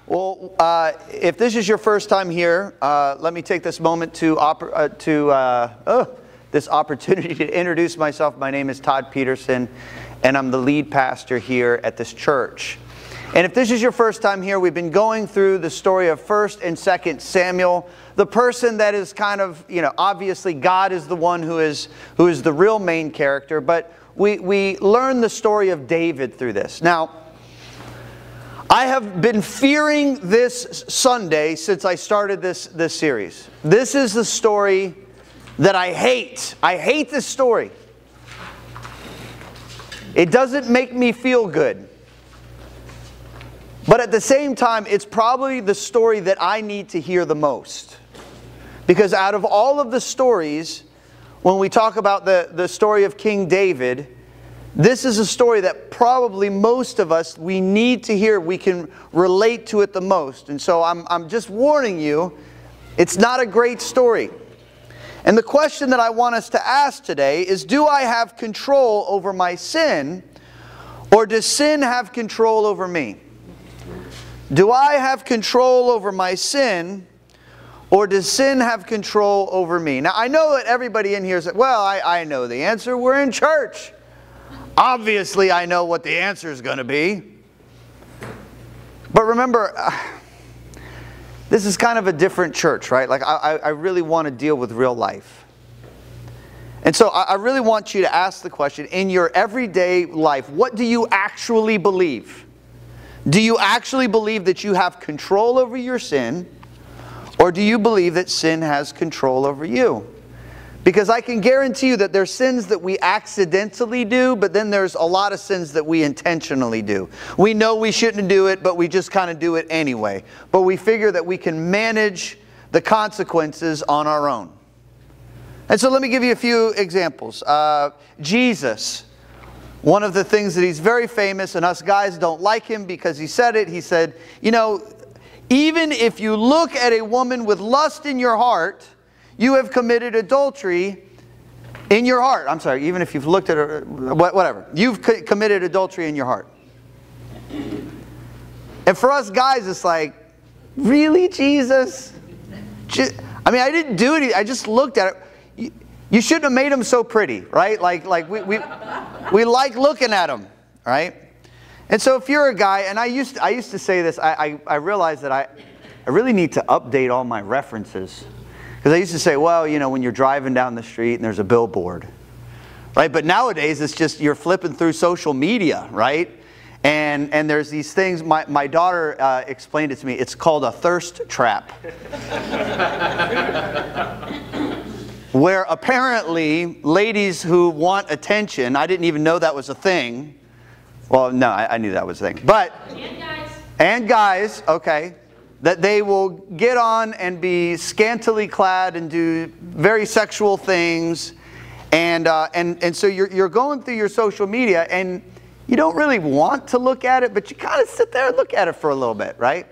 Well, if this is your first time here, let me take this moment this opportunity to introduce myself. My name is Todd Peterson, and I'm the lead pastor here at this church. And if this is your first time here, we've been going through the story of 1st and 2nd Samuel. The person that is kind of, obviously God is the one who is the real main character, but we learn the story of David through this. Now, I have been fearing this Sunday since I started this series. This is the story that I hate. I hate this story. It doesn't make me feel good. But at the same time, it's probably the story that I need to hear the most. Because out of all of the stories, when we talk about the story of King David, this is a story that probably most of us, we need to hear. We can relate to it the most. And so I'm just warning you, it's not a great story. And the question that I want us to ask today is, do I have control over my sin, or does sin have control over me? Do I have control over my sin, or does sin have control over me? Now, I know that everybody in here says, well, I know the answer. We're in church. Obviously, I know what the answer is going to be. But remember, this is kind of a different church, right? Like, I really want to deal with real life. And so I really want you to ask the question, in your everyday life, what do you actually believe? Do you actually believe that you have control over your sin? Or do you believe that sin has control over you? Because I can guarantee you that there's sins that we accidentally do, but then there's a lot of sins that we intentionally do. We know we shouldn't do it, but we just kind of do it anyway. But we figure that we can manage the consequences on our own. And so let me give you a few examples. Jesus, one of the things that he's very famous, and us guys don't like him because he said it. He said, even if you look at a woman with lust in your heart, you have committed adultery in your heart. I'm sorry, even if you've looked at her, whatever. You've committed adultery in your heart. And for us guys, it's like, really, Jesus? I mean, I didn't do it. I just looked at it. You shouldn't have made him so pretty, right? Like we like looking at him, right? And so if you're a guy, and I used to say this, I realized that I really need to update all my references. Because I used to say, well, when you're driving down the street and there's a billboard, right? But nowadays it's just you're flipping through social media, right? And there's these things. My daughter explained it to me. It's called a thirst trap. Where apparently ladies who want attention, I didn't even know that was a thing. Well, no, I knew that was a thing. But and guys, okay. That they will get on and be scantily clad and do very sexual things. And so you're going through your social media and you don't really want to look at it, but you kind of sit there and look at it for a little bit, right?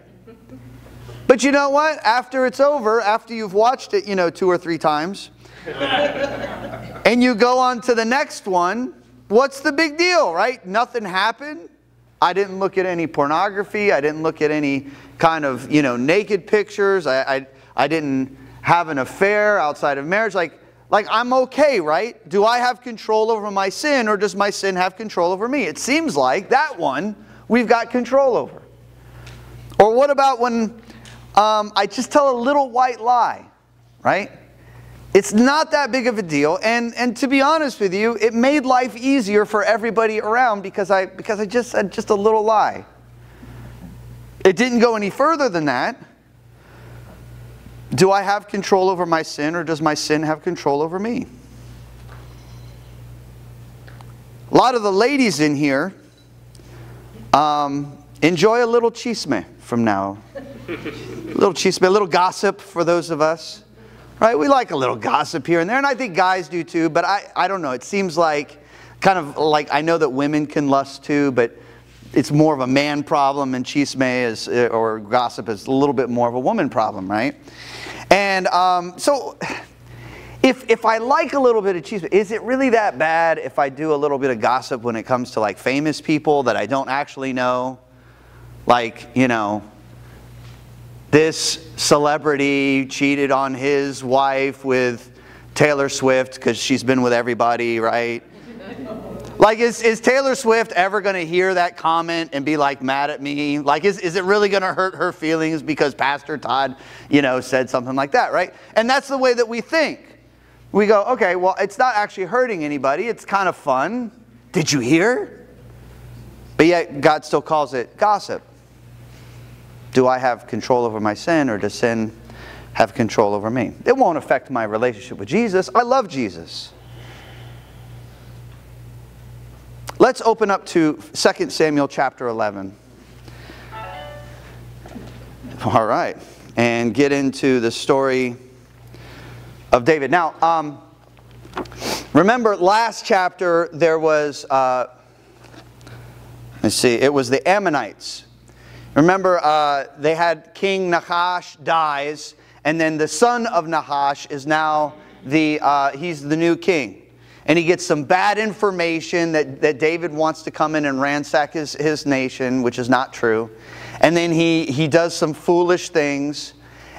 But you know what? After it's over, after you've watched it, 2 or 3 times, and you go on to the next one, what's the big deal, right? Nothing happened. I didn't look at any pornography. I didn't look at any kind of, naked pictures. I didn't have an affair outside of marriage. Like I'm okay, right? Do I have control over my sin, or does my sin have control over me? It seems like that one we've got control over. Or what about when I just tell a little white lie, right? It's not that big of a deal, and to be honest with you, it made life easier for everybody around because I just said just a little lie. It didn't go any further than that. Do I have control over my sin, or does my sin have control over me? A lot of the ladies in here enjoy a little chisme from now. A little chisme, a little gossip for those of us. Right? We like a little gossip here and there, and I think guys do too, but I don't know. It seems like, kind of like, I know that women can lust too, but it's more of a man problem, and chisme or gossip is a little bit more of a woman problem, right? And so if I like a little bit of chisme, is it really that bad if I do a little bit of gossip when it comes to like famous people that I don't actually know? Like, this celebrity cheated on his wife with Taylor Swift because she's been with everybody, right? Like, is Taylor Swift ever going to hear that comment and be like mad at me? Like, is it really going to hurt her feelings because Pastor Todd, said something like that, right? And that's the way that we think. We go, okay, well, it's not actually hurting anybody. It's kind of fun. Did you hear? But yet God still calls it gossip. Do I have control over my sin, or does sin have control over me? It won't affect my relationship with Jesus. I love Jesus. Let's open up to 2 Samuel chapter 11. All right. And get into the story of David. Now, remember last chapter there was, it was the Ammonites. Remember, they had King Nahash dies, and then the son of Nahash is now he's the new king. And he gets some bad information that David wants to come in and ransack his nation, which is not true. And then he does some foolish things,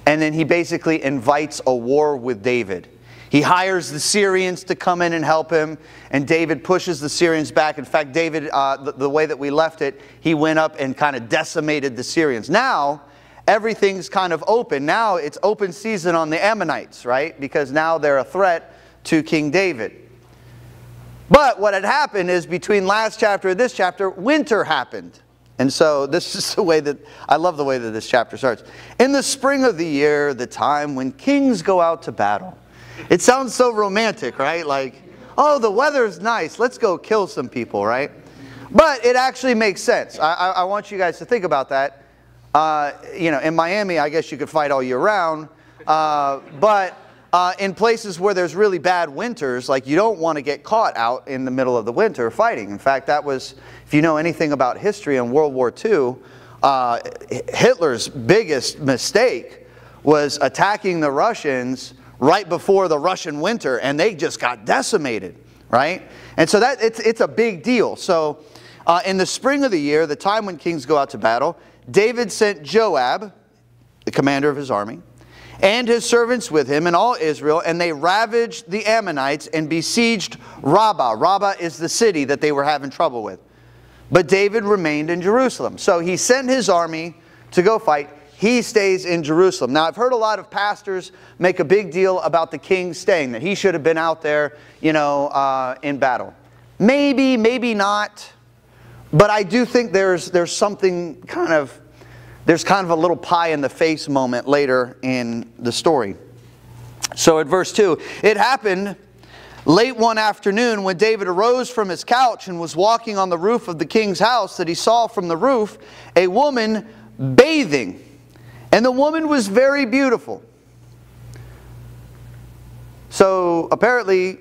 and then he basically invites a war with David. He hires the Syrians to come in and help him, and David pushes the Syrians back. In fact, David, the way that we left it, he went up and kind of decimated the Syrians. Now, everything's kind of open. Now it's open season on the Ammonites, right? Because now they're a threat to King David. But what had happened is between last chapter and this chapter, winter happened. And so this is the way that, I love the way that this chapter starts. In the spring of the year, the time when kings go out to battle. It sounds so romantic, right? Like, oh, the weather's nice. Let's go kill some people, right? But it actually makes sense. I want you guys to think about that. In Miami, I guess you could fight all year round. But in places where there's really bad winters, like you don't want to get caught out in the middle of the winter fighting. In fact, that was, if you know anything about history in World War II, Hitler's biggest mistake was attacking the Russians right before the Russian winter, and they just got decimated, right? And so that it's a big deal. So in the spring of the year, the time when kings go out to battle, David sent Joab, the commander of his army, and his servants with him and all Israel, and they ravaged the Ammonites and besieged Rabbah. Rabbah is the city that they were having trouble with. But David remained in Jerusalem. So he sent his army to go fight. He stays in Jerusalem. Now, I've heard a lot of pastors make a big deal about the king staying, that he should have been out there, in battle. Maybe, maybe not. But I do think there's something there's kind of a little pie in the face moment later in the story. So at verse 2, it happened late one afternoon when David arose from his couch and was walking on the roof of the king's house that he saw from the roof a woman bathing. And the woman was very beautiful. So apparently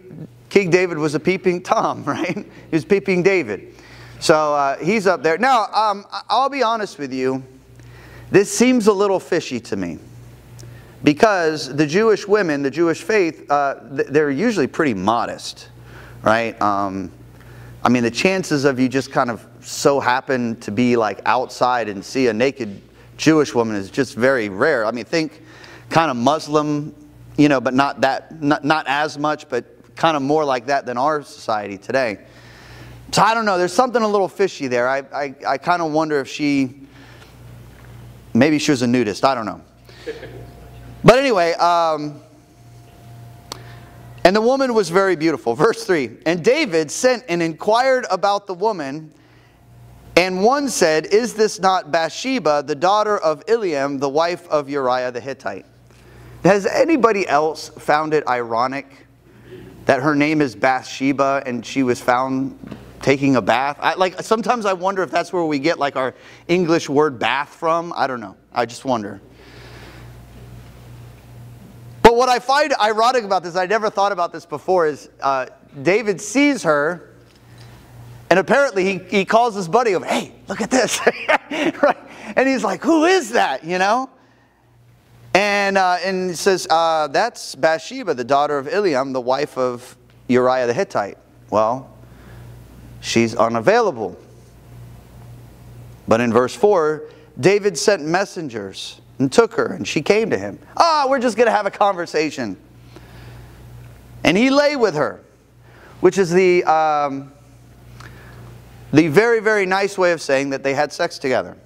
King David was a peeping Tom, right? He was peeping David. So he's up there. Now, I'll be honest with you. This seems a little fishy to me. Because the Jewish women, the Jewish faith, they're usually pretty modest, right? I mean, the chances of you just kind of so happen to be like outside and see a naked Jewish woman is just very rare. I mean, think kind of Muslim, but not as much, but kind of more like that than our society today. So I don't know. There's something a little fishy there. I kind of wonder if maybe she was a nudist. I don't know. But anyway, and the woman was very beautiful. Verse 3, and David sent and inquired about the woman, and one said, is this not Bathsheba, the daughter of Eliam, the wife of Uriah the Hittite? Has anybody else found it ironic that her name is Bathsheba and she was found taking a bath? Sometimes I wonder if that's where we get like our English word bath from. I don't know. I just wonder. But what I find ironic about this, I never thought about this before, is David sees her, and apparently he calls his buddy over, hey, look at this. Right? And he's like, who is that, And he says, that's Bathsheba, the daughter of Eliam, the wife of Uriah the Hittite. Well, she's unavailable. But in verse 4, David sent messengers and took her, and she came to him. We're just going to have a conversation. And he lay with her, which is the very, very nice way of saying that they had sex together.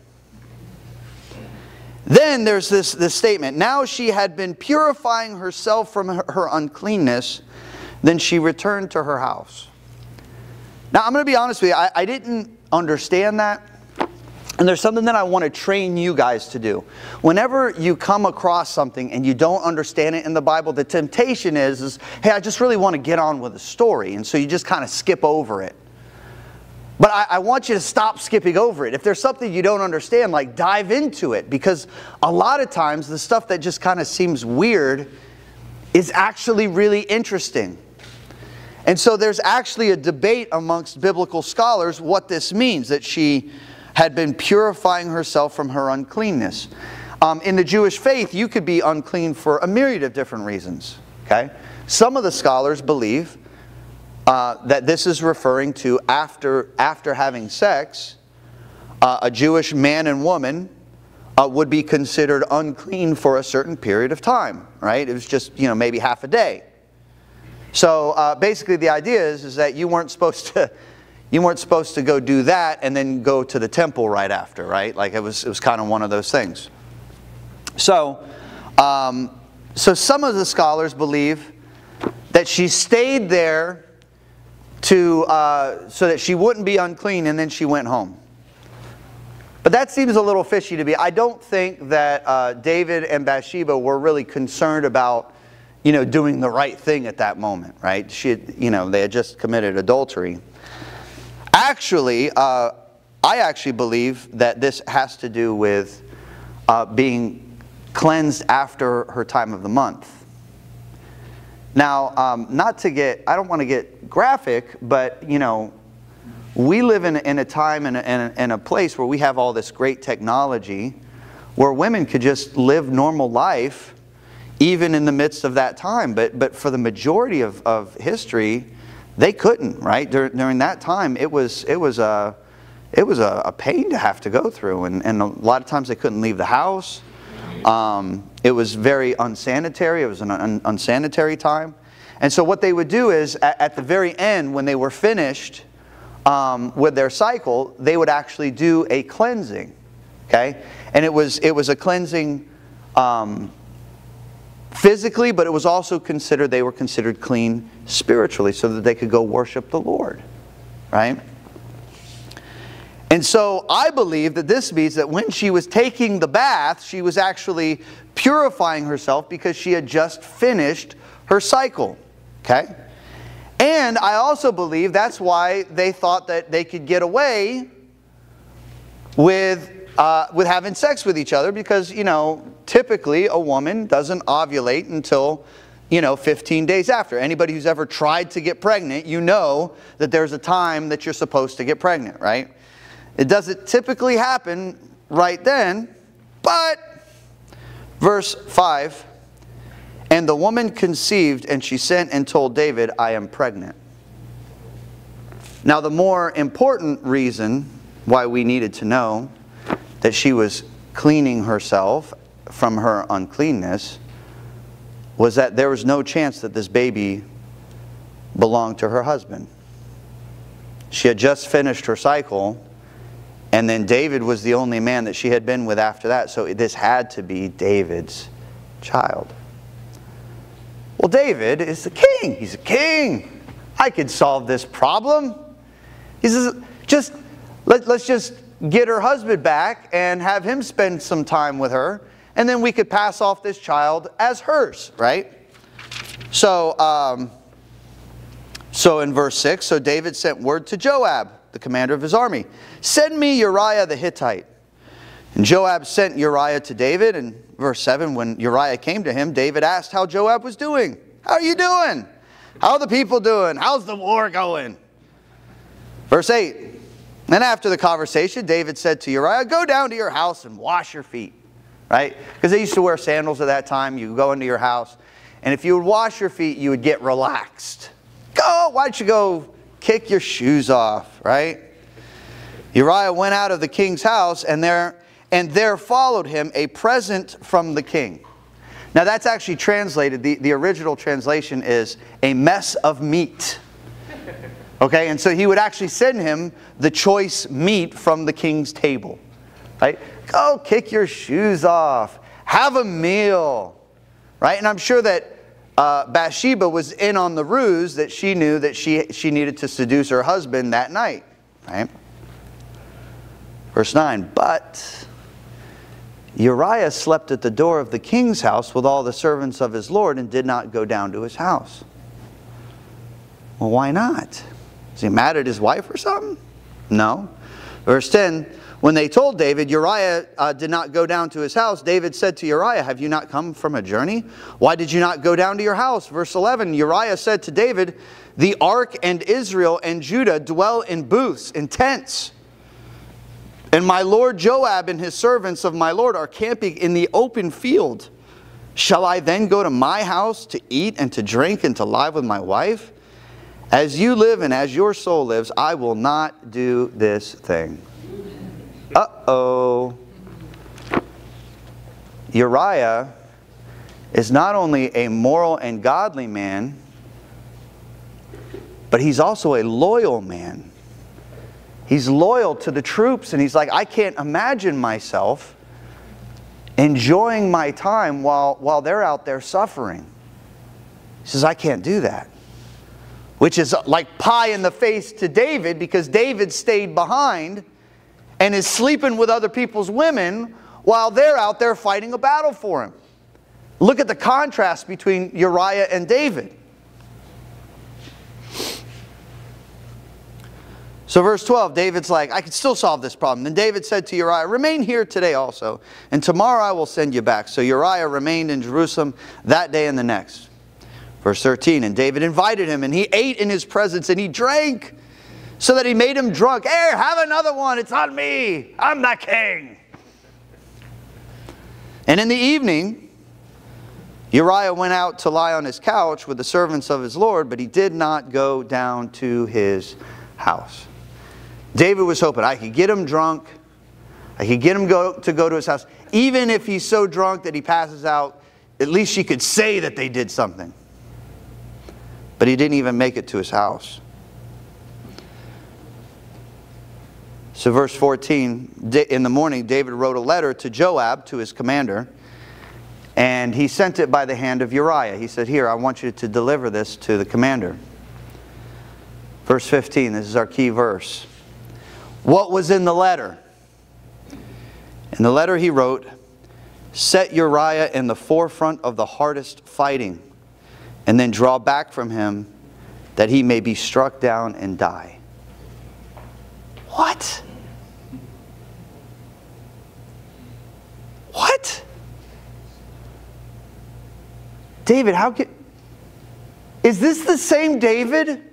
Then there's this statement. Now she had been purifying herself from her uncleanness. Then she returned to her house. Now I'm going to be honest with you. I didn't understand that. And there's something that I want to train you guys to do. Whenever you come across something and you don't understand it in the Bible, the temptation is hey, I just really want to get on with the story. And so you just kind of skip over it. But I want you to stop skipping over it. If there's something you don't understand, like dive into it. Because a lot of times the stuff that just kind of seems weird is actually really interesting. And so there's actually a debate amongst biblical scholars what this means, that she had been purifying herself from her uncleanness. In the Jewish faith, you could be unclean for a myriad of different reasons. Okay? Some of the scholars believe that this is referring to after having sex, a Jewish man and woman would be considered unclean for a certain period of time, right? It was just, maybe half a day. So basically the idea is that you weren't supposed to go do that and then go to the temple right after, right? Like it was kind of one of those things. So some of the scholars believe that she stayed there so that she wouldn't be unclean, and then she went home. But that seems a little fishy to me. I don't think that David and Bathsheba were really concerned about, doing the right thing at that moment, right? They had just committed adultery. Actually, I actually believe that this has to do with being cleansed after her time of the month. Now, I don't want to get graphic, but, we live in a time and a place where we have all this great technology where women could just live normal life even in the midst of that time. But for the majority of history, they couldn't, right? During that time, it was a pain to have to go through. And a lot of times they couldn't leave the house. It was very unsanitary. It was an unsanitary time. And so what they would do is, at the very end, when they were finished with their cycle, they would actually do a cleansing. Okay? And it was a cleansing physically, but it was also they were considered clean spiritually, so that they could go worship the Lord. Right? And so I believe that this means that when she was taking the bath, she was actually purifying herself because she had just finished her cycle. Okay? And I also believe that's why they thought that they could get away with having sex with each other, because, typically a woman doesn't ovulate until, 15 days after. Anybody who's ever tried to get pregnant, that there's a time that you're supposed to get pregnant, right? It doesn't typically happen right then, but verse 5, and the woman conceived, and she sent and told David, I am pregnant. Now the more important reason why we needed to know that she was cleaning herself from her uncleanness was that there was no chance that this baby belonged to her husband. She had just finished her cycle, and then David was the only man that she had been with after that. So this had to be David's child. Well, David is the king. He's a king. I could solve this problem. He says, let's just get her husband back and have him spend some time with her, and then we could pass off this child as hers, right? So, so in verse 6, so David sent word to Joab, the commander of his army, send me Uriah the Hittite. And Joab sent Uriah to David. And verse 7, when Uriah came to him, David asked how Joab was doing. How are you doing? How are the people doing? How's the war going? Verse 8, and after the conversation, David said to Uriah, go down to your house and wash your feet. Right? Because they used to wear sandals at that time. You go into your house, and if you would wash your feet, you would get relaxed. Why don't you go kick your shoes off, right? Uriah went out of the king's house, and and there followed him a present from the king. Now that's actually translated, the original translation is a mess of meat. Okay, and so he would actually send him the choice meat from the king's table. Right? Go kick your shoes off. Have a meal. Right? And I'm sure that Bathsheba was in on the ruse, that she knew that she needed to seduce her husband that night. Right? Verse 9, but Uriah slept at the door of the king's house with all the servants of his lord and did not go down to his house. Well, why not? Is he mad at his wife or something? No. Verse 10, when they told David, Uriah did not go down to his house, David said to Uriah, have you not come from a journey? Why did you not go down to your house? Verse 11, Uriah said to David, the ark and Israel and Judah dwell in booths, in tents. And my lord Joab and his servants of my lord are camping in the open field. Shall I then go to my house to eat and to drink and to lie with my wife? As you live and as your soul lives, I will not do this thing. Uh-oh. Uriah is not only a moral and godly man, but he's also a loyal man. He's loyal to the troops, and he's like, I can't imagine myself enjoying my time while they're out there suffering. He says, I can't do that. Which is like pie in the face to David, because David stayed behind and is sleeping with other people's women while they're out there fighting a battle for him. Look at the contrast between Uriah and David. So verse 12, David's like, I can still solve this problem. Then David said to Uriah, remain here today also, and tomorrow I will send you back. So Uriah remained in Jerusalem that day and the next. Verse 13, and David invited him, and he ate in his presence, and he drank, so that he made him drunk. Hey, have another one. It's on me. I'm the king. And in the evening, Uriah went out to lie on his couch with the servants of his Lord, but he did not go down to his house. David was hoping, I could get him drunk. I could get him to go to his house. Even if he's so drunk that he passes out, at least she could say that they did something. But he didn't even make it to his house. So verse 14, in the morning, David wrote a letter to Joab, to his commander, and he sent it by the hand of Uriah. He said, here, I want you to deliver this to the commander. Verse 15, this is our key verse. What was in the letter? In the letter he wrote, set Uriah in the forefront of the hardest fighting, and then draw back from him, that he may be struck down and die. What? What? David, how can... Is this the same David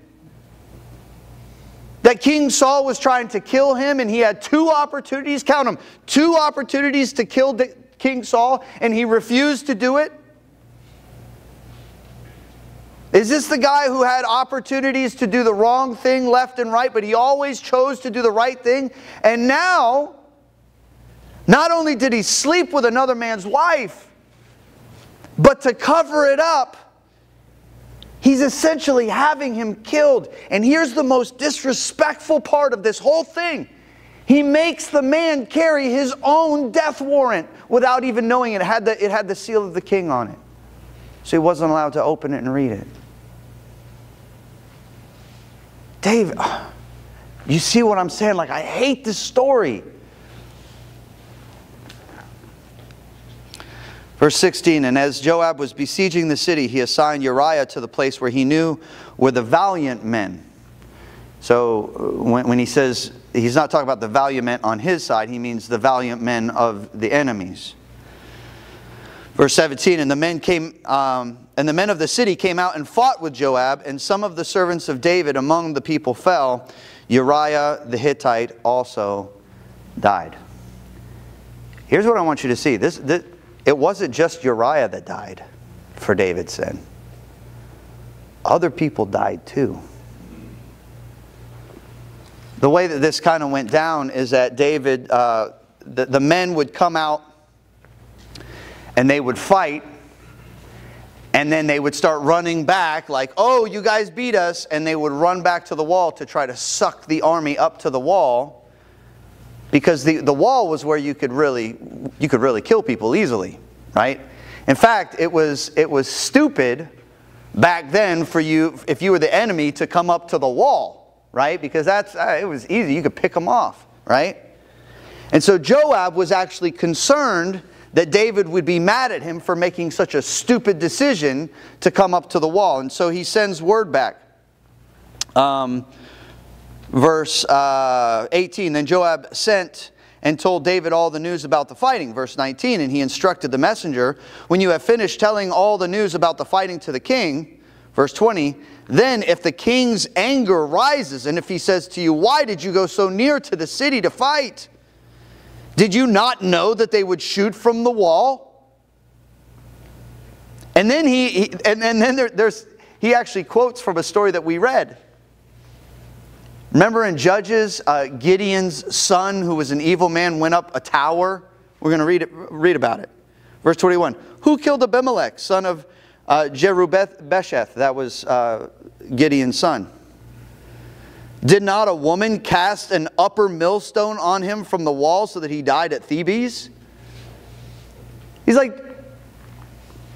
that King Saul was trying to kill him, and he had two opportunities, count them, two opportunities to kill King Saul, and he refused to do it? Is this the guy who had opportunities to do the wrong thing left and right, but he always chose to do the right thing? And now, not only did he sleep with another man's wife, but to cover it up, he's essentially having him killed. And here's the most disrespectful part of this whole thing. He makes the man carry his own death warrant without even knowing it. It had the seal of the king on it. So he wasn't allowed to open it and read it. David, you see what I'm saying? Like, I hate this story. Verse 16, and as Joab was besieging the city, he assigned Uriah to the place where he knew were the valiant men. So when he says, he's not talking about the valiant men on his side, he means the valiant men of the enemies. Verse 17, and the men of the city came out and fought with Joab, and some of the servants of David among the people fell. Uriah the Hittite also died. Here's what I want you to see. It wasn't just Uriah that died for David's sin. Other people died too. The way that this kind of went down is that David, the men would come out and they would fight, and then they would start running back like, oh, you guys beat us, and they would run back to the wall to try to suck the army up to the wall, because the wall was where you could really kill people easily, right? In fact, it was stupid back then for you, if you were the enemy, to come up to the wall, right? Because it was easy, you could pick them off, right? And so Joab was actually concerned that David would be mad at him for making such a stupid decision to come up to the wall. And so he sends word back. Verse 18, then Joab sent and told David all the news about the fighting. Verse 19, and he instructed the messenger, when you have finished telling all the news about the fighting to the king. Verse 20, then if the king's anger rises, and if he says to you, why did you go so near to the city to fight? Did you not know that they would shoot from the wall? And then he actually quotes from a story that we read. Remember in Judges, Gideon's son, who was an evil man, went up a tower. We're going to read about it. Verse 21. Who killed Abimelech, son of Jerubbaal? That was Gideon's son. Did not a woman cast an upper millstone on him from the wall so that he died at Thebes? He's like,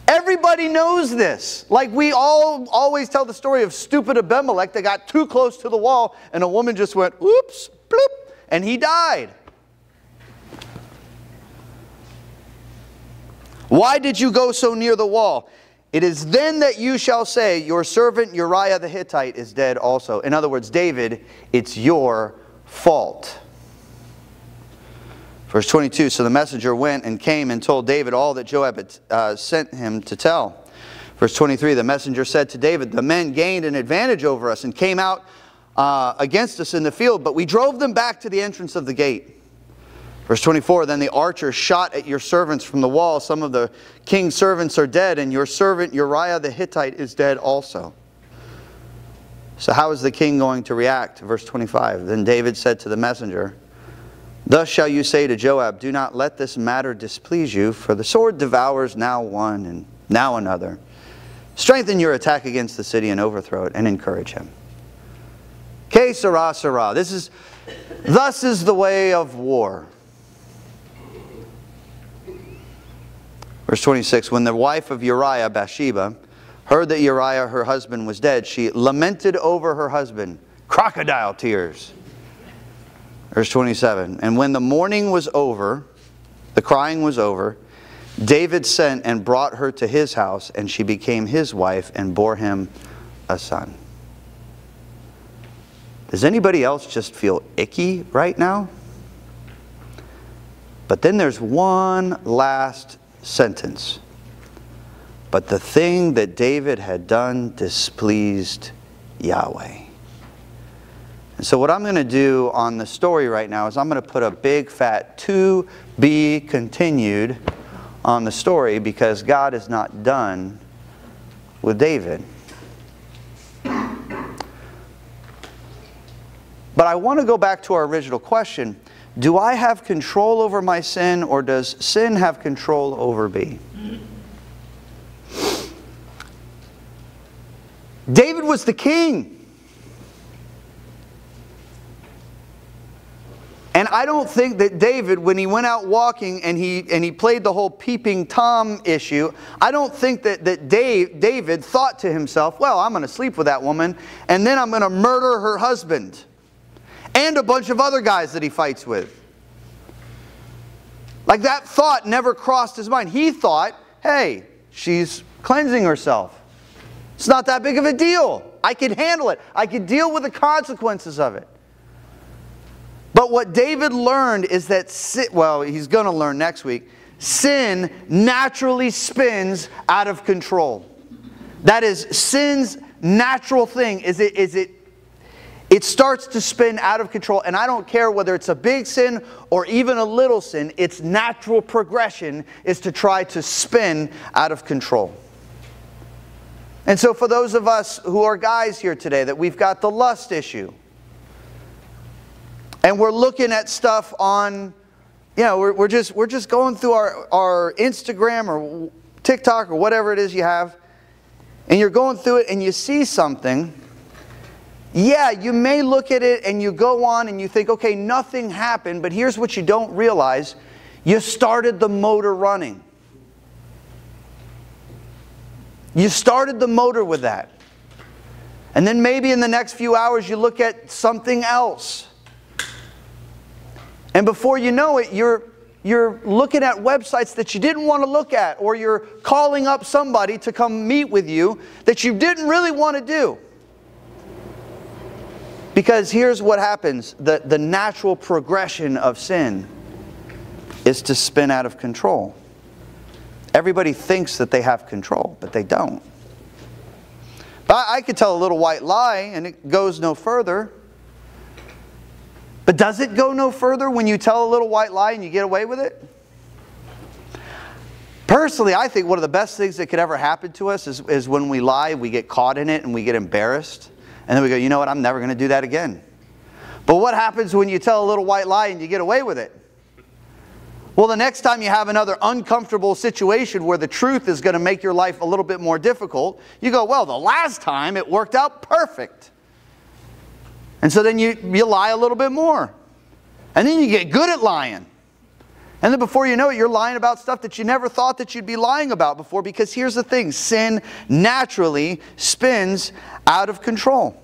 everybody knows this. Like, we always tell the story of stupid Abimelech that got too close to the wall and a woman just went, oops, bloop, and he died. Why did you go so near the wall? It is then that you shall say, your servant Uriah the Hittite is dead also. In other words, David, it's your fault. Verse 22, so the messenger went and came and told David all that Joab had sent him to tell. Verse 23, the messenger said to David, the men gained an advantage over us and came out against us in the field, but we drove them back to the entrance of the gate. Verse 24, then the archers shot at your servants from the wall. Some of the king's servants are dead, and your servant Uriah the Hittite is dead also. So how is the king going to react? Verse 25, then David said to the messenger, thus shall you say to Joab, do not let this matter displease you, for the sword devours now one and now another. Strengthen your attack against the city and overthrow it, and encourage him. Que sera, sera. Thus is the way of war. Verse 26, when the wife of Uriah, Bathsheba, heard that Uriah, her husband, was dead, she lamented over her husband, crocodile tears. Verse 27, and when the mourning was over, the crying was over, David sent and brought her to his house, and she became his wife and bore him a son. Does anybody else just feel icky right now? But then there's one last sentence. But the thing that David had done displeased Yahweh. And so what I'm going to do on the story right now is I'm going to put a big fat "to be continued" on the story, because God is not done with David. But I want to go back to our original question. Do I have control over my sin, or does sin have control over me? David was the king. And I don't think that David, when he went out walking and he played the whole peeping Tom issue, I don't think that David thought to himself, well, I'm going to sleep with that woman, and then I'm going to murder her husband and a bunch of other guys that he fights with. Like, that thought never crossed his mind. He thought, hey, she's cleansing herself. It's not that big of a deal. I can handle it. I can deal with the consequences of it. But what David learned is that, well, he's going to learn next week, sin naturally spins out of control. That is, sin's natural thing it starts to spin out of control. And I don't care whether it's a big sin or even a little sin, its natural progression is to try to spin out of control. And so for those of us who are guys here today, that we've got the lust issue, and we're looking at stuff on you know, we're just going through our Instagram or TikTok or whatever it is you have, and you're going through it and you see something. Yeah, you may look at it and you go on and you think, okay, nothing happened, but here's what you don't realize. You started the motor running. You started the motor with that. And then maybe in the next few hours you look at something else. And before you know it, you're looking at websites that you didn't want to look at, or you're calling up somebody to come meet with you that you didn't really want to do. Because here's what happens. The natural progression of sin is to spin out of control. Everybody thinks that they have control, but they don't. But I could tell a little white lie and it goes no further. But does it go no further when you tell a little white lie and you get away with it? Personally, I think one of the best things that could ever happen to us is when we lie, we get caught in it and we get embarrassed. And then we go, you know what, I'm never going to do that again. But what happens when you tell a little white lie and you get away with it? Well, the next time you have another uncomfortable situation where the truth is going to make your life a little bit more difficult, you go, well, the last time it worked out perfect. And so then you lie a little bit more. And then you get good at lying. And then before you know it, you're lying about stuff that you never thought that you'd be lying about before. Because here's the thing, sin naturally spins out of control.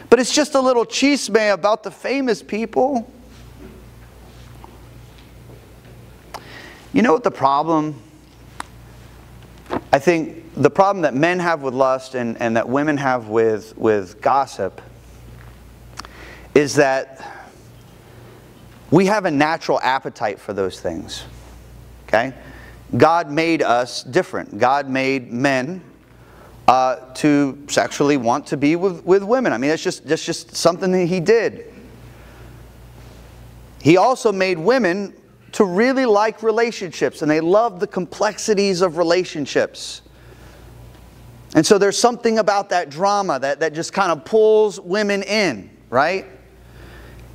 But it's just a little chisme about the famous people. You know what the problem? I think the problem that men have with lust and that women have with gossip is that we have a natural appetite for those things. Okay? God made us different. God made men to sexually want to be with women. I mean, that's just something that He did. He also made women to really like relationships, and they love the complexities of relationships. And so there's something about that drama that just kind of pulls women in, right?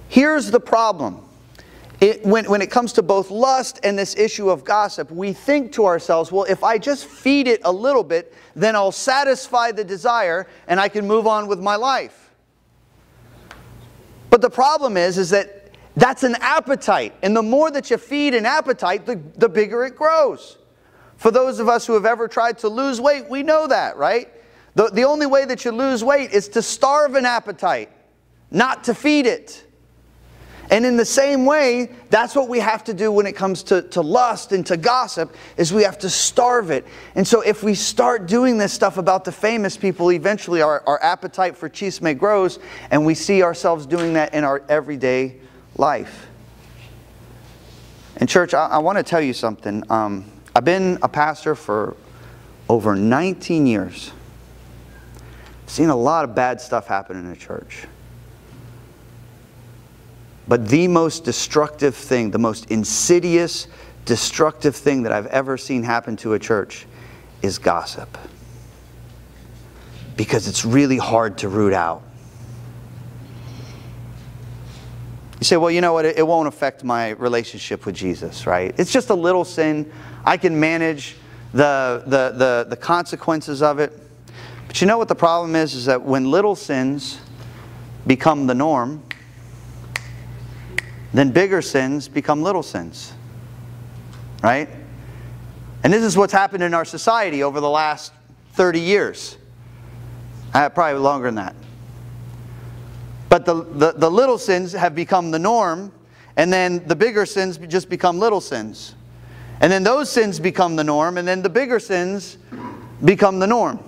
Here's the problem. When it comes to both lust and this issue of gossip, we think to ourselves, well, if I just feed it a little bit, then I'll satisfy the desire and I can move on with my life. But the problem is that that's an appetite. And the more that you feed an appetite, the bigger it grows. For those of us who have ever tried to lose weight, we know that, right? The only way that you lose weight is to starve an appetite, not to feed it. And in the same way, that's what we have to do when it comes to lust and to gossip, is we have to starve it. And so if we start doing this stuff about the famous people, eventually our appetite for chisme grows, and we see ourselves doing that in our everyday life. And church, I want to tell you something. I've been a pastor for over 19 years. I've seen a lot of bad stuff happen in the church. But the most destructive thing, the most insidious, destructive thing that I've ever seen happen to a church is gossip. Because it's really hard to root out. You say, well, you know what, it won't affect my relationship with Jesus, right? It's just a little sin. I can manage the consequences of it. But you know what the problem is that when little sins become the norm, then bigger sins become little sins, right? And this is what's happened in our society over the last 30 years. Probably longer than that. But the little sins have become the norm, and then the bigger sins just become little sins. And then those sins become the norm, and then the bigger sins become the norm.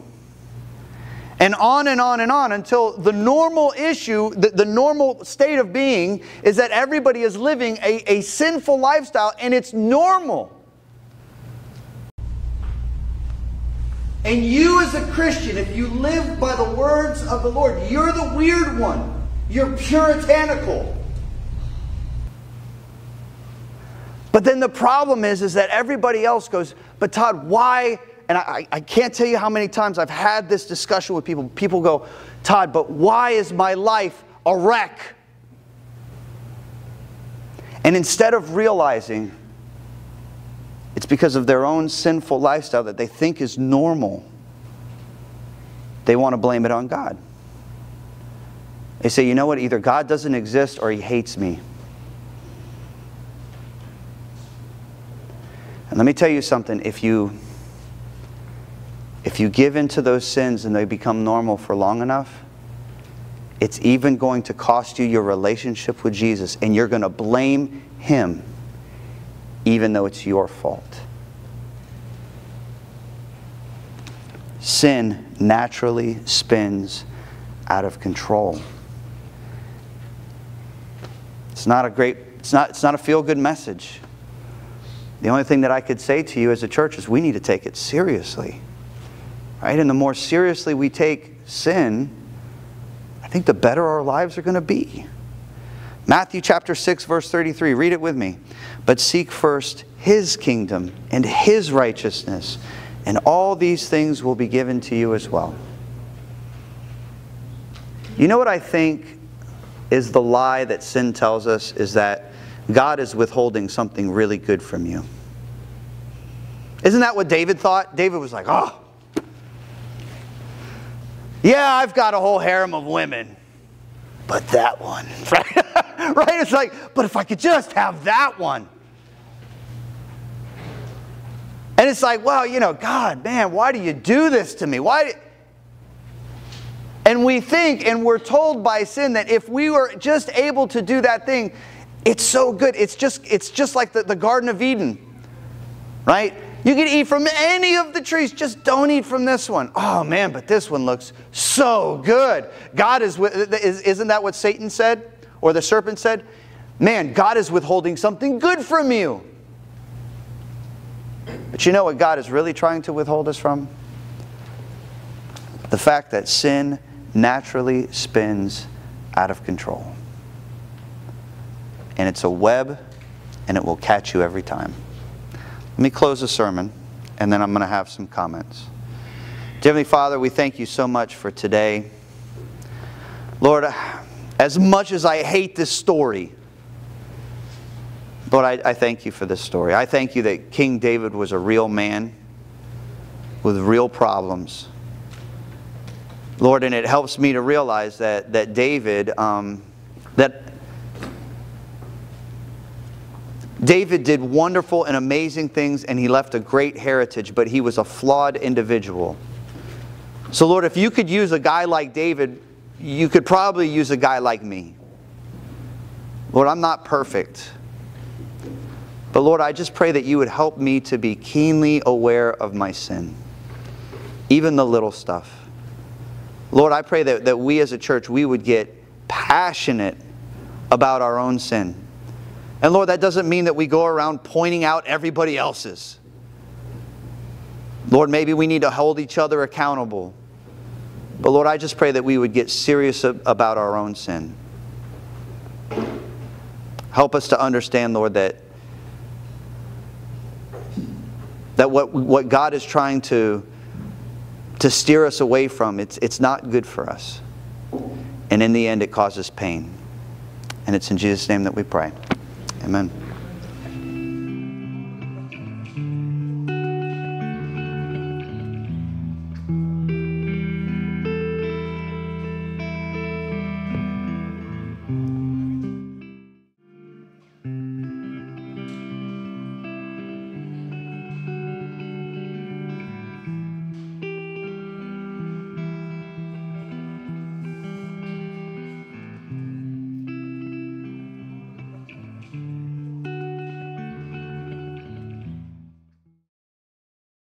And on and on and on until the normal issue, the normal state of being is that everybody is living a sinful lifestyle, and it's normal. And you as a Christian, if you live by the words of the Lord, you're the weird one. You're puritanical. But then the problem is that everybody else goes, but Todd, why? And I can't tell you how many times I've had this discussion with people. People go, Todd, but why is my life a wreck? And instead of realizing it's because of their own sinful lifestyle that they think is normal, they want to blame it on God. They say, you know what, either God doesn't exist or He hates me. And let me tell you something, if you give into those sins and they become normal for long enough, it's even going to cost you your relationship with Jesus, and you're going to blame Him even though it's your fault. Sin naturally spins out of control. It's not a feel-good message. The only thing that I could say to you as a church is we need to take it seriously. Right? And the more seriously we take sin, I think the better our lives are going to be. Matthew chapter 6, verse 33. Read it with me. But seek first His kingdom and His righteousness, and all these things will be given to you as well. You know what I think is the lie that sin tells us is that God is withholding something really good from you. Isn't that what David thought? David was like, oh, yeah, I've got a whole harem of women, but that one, right? Right? It's like, but if I could just have that one. And it's like, well, you know, God, man, why do you do this to me? And we think, and we're told by sin that if we were just able to do that thing, it's so good. It's just like the Garden of Eden, right? You can eat from any of the trees, just don't eat from this one. Oh man, but this one looks so good. God isn't that what Satan said? Or the serpent said? Man, God is withholding something good from you. But you know what God is really trying to withhold us from? The fact that sin naturally spins out of control. And it's a web, and it will catch you every time. Let me close the sermon, and then I'm going to have some comments. Dear Heavenly Father, we thank you so much for today. Lord, as much as I hate this story, Lord, I thank you for this story. I thank you that King David was a real man with real problems. Lord, and it helps me to realize that David did wonderful and amazing things, and he left a great heritage, but he was a flawed individual. So Lord, if you could use a guy like David, you could probably use a guy like me. Lord, I'm not perfect. But Lord, I just pray that you would help me to be keenly aware of my sin. Even the little stuff. Lord, I pray that we as a church, we would get passionate about our own sin. And Lord, that doesn't mean that we go around pointing out everybody else's. Lord, maybe we need to hold each other accountable. But Lord, I just pray that we would get serious about our own sin. Help us to understand, Lord, that what God is trying to steer us away from, it's not good for us. And in the end, it causes pain. And it's in Jesus' name that we pray. Amen.